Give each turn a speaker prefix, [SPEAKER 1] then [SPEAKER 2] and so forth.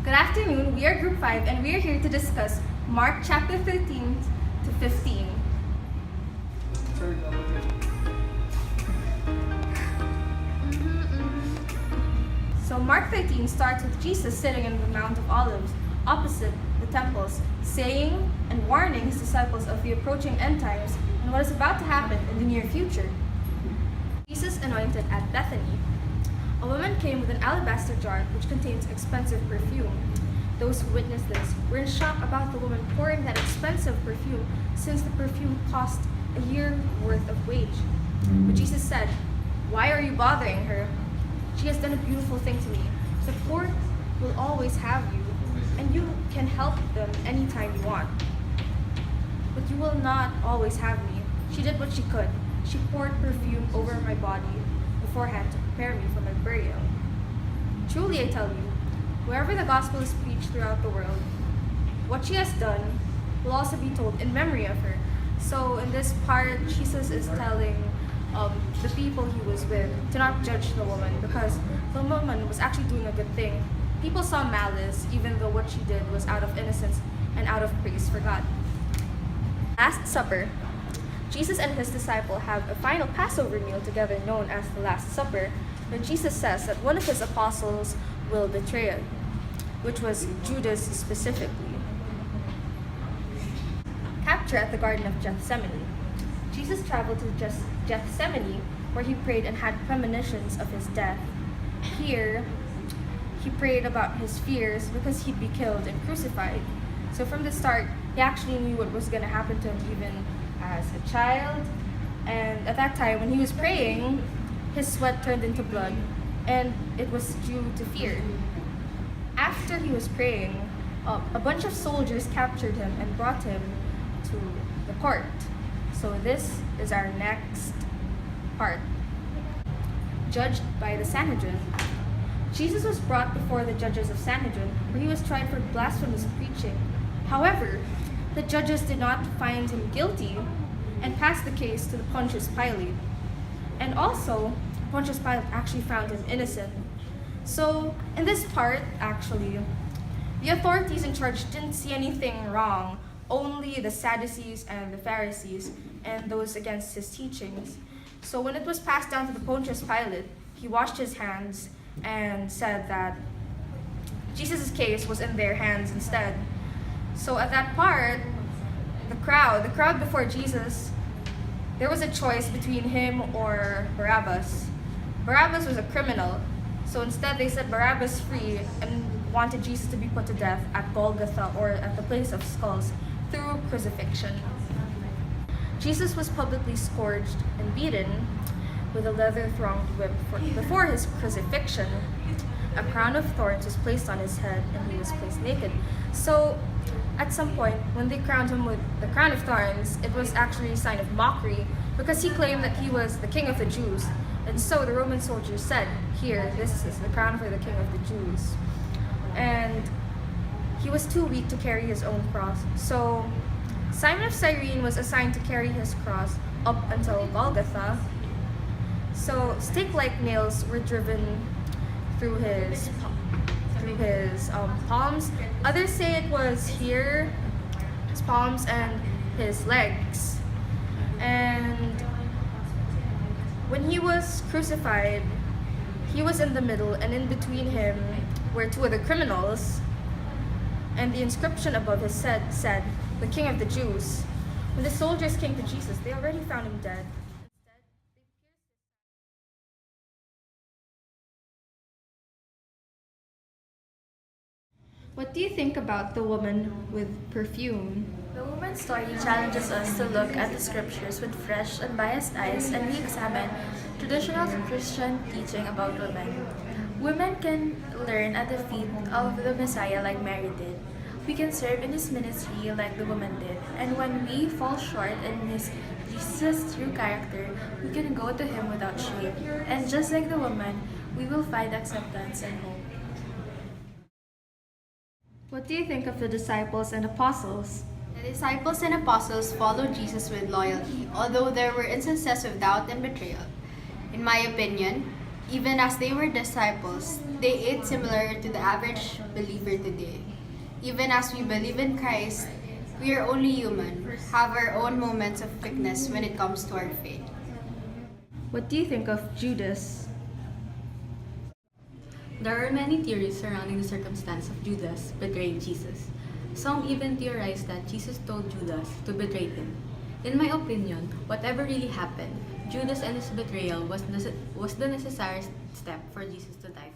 [SPEAKER 1] Good afternoon, we are Group 5 and we are here to discuss Mark chapter 13 to 15. So Mark 13 starts with Jesus sitting on the Mount of Olives opposite the temples, saying and warning his disciples of the approaching end times and what is about to happen in the near future. Jesus anointed at Bethany. A woman came with an alabaster jar which contains expensive perfume. Those who witnessed this were in shock about the woman pouring that expensive perfume, since the perfume cost a year's worth of wage. But Jesus said, "Why are you bothering her? She has done a beautiful thing to me. The poor will always have you, and you can help them anytime you want. But you will not always have me." She did what she could. She poured perfume over my body beforehand to prepare me for my burial. Truly I tell you, wherever the gospel is preached throughout the world, what she has done will also be told in memory of her. So in this part, Jesus is telling the people he was with to not judge the woman, because the woman was actually doing a good thing. People saw malice, even though what she did was out of innocence and out of praise for God. Last Supper. Jesus and his disciple have a final Passover meal together known as the Last Supper, when Jesus says that one of his apostles will betray it, which was Judas specifically. Capture at the Garden of Gethsemane. Jesus traveled to Gethsemane, where he prayed and had premonitions of his death. Here, he prayed about his fears because he'd be killed and crucified. So from the start, he actually knew what was going to happen to him even as a child. And at that time, when he was praying, his sweat turned into blood, and it was due to fear. After he was praying, a bunch of soldiers captured him and brought him to the court. So this is our next part. Judged by the Sanhedrin. Jesus was brought before the judges of Sanhedrin, where he was tried for blasphemous preaching. However, the judges did not find him guilty and passed the case to the Pontius Pilate. And also, Pontius Pilate actually found him innocent. So in this part, actually, the authorities in charge didn't see anything wrong, only the Sadducees and the Pharisees and those against his teachings. So when it was passed down to the Pontius Pilate, he washed his hands and said that Jesus' case was in their hands instead. So at that part, the crowd before Jesus, there was a choice between him or Barabbas. Barabbas was a criminal, so instead they set Barabbas free and wanted Jesus to be put to death at Golgotha, or at the place of skulls, through crucifixion. Jesus was publicly scourged and beaten with a leather-thronged whip before his crucifixion. A crown of thorns was placed on his head, and he was placed naked. So at some point, when they crowned him with the crown of thorns, it was actually a sign of mockery, because he claimed that he was the king of the Jews. And so the Roman soldiers said, "Here, this is the crown for the king of the Jews." And he was too weak to carry his own cross. So Simon of Cyrene was assigned to carry his cross up until Golgotha. So stake-like nails were driven through his palms. Others say it was here, his palms and his legs. And when he was crucified, he was in the middle, and in between him were two other criminals. And the inscription above his head said, "The King of the Jews." When the soldiers came to Jesus, they already found him dead. What do you think about the woman with perfume?
[SPEAKER 2] The woman's story challenges us to look at the scriptures with fresh, unbiased eyes and re-examine traditional Christian teaching about women. Women can learn at the feet of the Messiah like Mary did. We can serve in his ministry like the woman did. And when we fall short in Jesus' true character, we can go to him without shame. And just like the woman, we will find acceptance and hope.
[SPEAKER 1] What do you think of the disciples and apostles?
[SPEAKER 3] The disciples and apostles followed Jesus with loyalty, although there were instances of doubt and betrayal. In my opinion, Even as they were disciples, they ate similar to the average believer today. Even as we believe in Christ, we are only human, have our own moments of weakness when it comes to our faith.
[SPEAKER 1] What do you think of Judas?
[SPEAKER 4] There are many theories surrounding the circumstance of Judas betraying Jesus. Some even theorize that Jesus told Judas to betray him. In my opinion, whatever really happened, Judas and his betrayal was the necessary step for Jesus to die